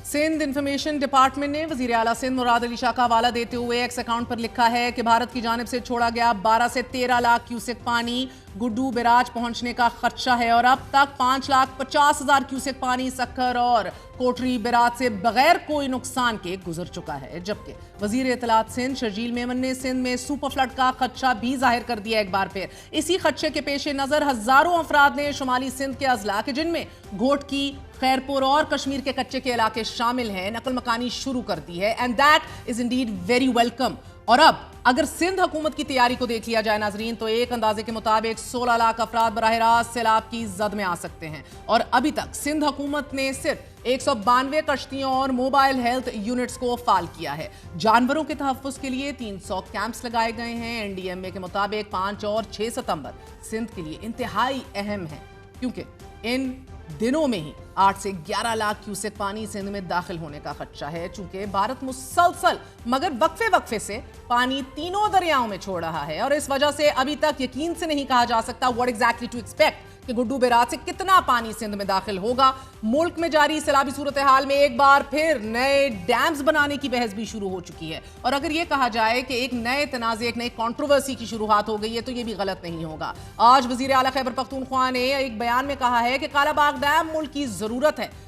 Sindh information department ने वजीर आला सिंध मुराद अली शाह का हवाला देते हुए एक्स अकाउंट पर लिखा है कि भारत की जानिब से छोड़ा गया 12 से 13 लाख क्यूसेक पानी गुड्डू बैराज पहुंचने का खदशा है और अब तक 5,50,000 क्यूसेक पानी सक्खर और कोटरी बैराज से बगैर कोई नुकसान के गुजर चुका है। जबकि वजीर इत्तलात सिंध शर्जील मेमन ने सिंध में सुपर फ्लड का खदशा भी जाहिर कर दिया एक बार फिर। इसी खदशे के पेश नजर हजारों अफराद ने शुमाली सिंध के अजला के जिनमें घोटकी, खैरपुर और कश्मीर के कच्चे के इलाके शामिल हैं नकल मकानी शुरू कर दी है and that is Indeed very welcome. और अब अगर सिंध हुकूमत की तैयारी को देख लिया जाए नाजरीन तो एक अंदाजे के मुताबिक 16 लाख अफराद बराह रास्त सैलाब की जद में आ सकते हैं और अभी तक सिंध हुकूमत ने सिर्फ 192 कश्तियों और मोबाइल हेल्थ यूनिट्स को फाल किया है। जानवरों के तहफ्फुज़ के लिए 300 कैंप्स लगाए गए हैं। एनडीएमए के मुताबिक 5 और 6 सितंबर सिंध के लिए इंतहाई अहम है क्योंकि इन दिनों में ही 8 से 11 लाख क्यूसेक पानी सिंध में दाखिल होने का खदशा है। चूंकि भारत मुसलसल मगर वक्फे से पानी तीनों दरियाओं में छोड़ रहा है और इस वजह से अभी तक यकीन से नहीं कहा जा सकता व्हाट एग्जैक्टली टू एक्सपेक्ट कि गुड्डू बैराज से कितना पानी सिंध में दाखिल होगा। मुल्क में जारी सैलाबी सूरत हाल में एक बार फिर नए डैम्स बनाने की बहस भी शुरू हो चुकी है और अगर ये कहा जाए कि एक नए तनाज़े, एक नई कंट्रोवर्सी की शुरुआत हो गई है तो ये भी गलत नहीं होगा। आज वजीर आला खैबर पख्तूनख्वा ने एक बयान में कहा है कि कालाबाग डैम मुल्क की जरूरत है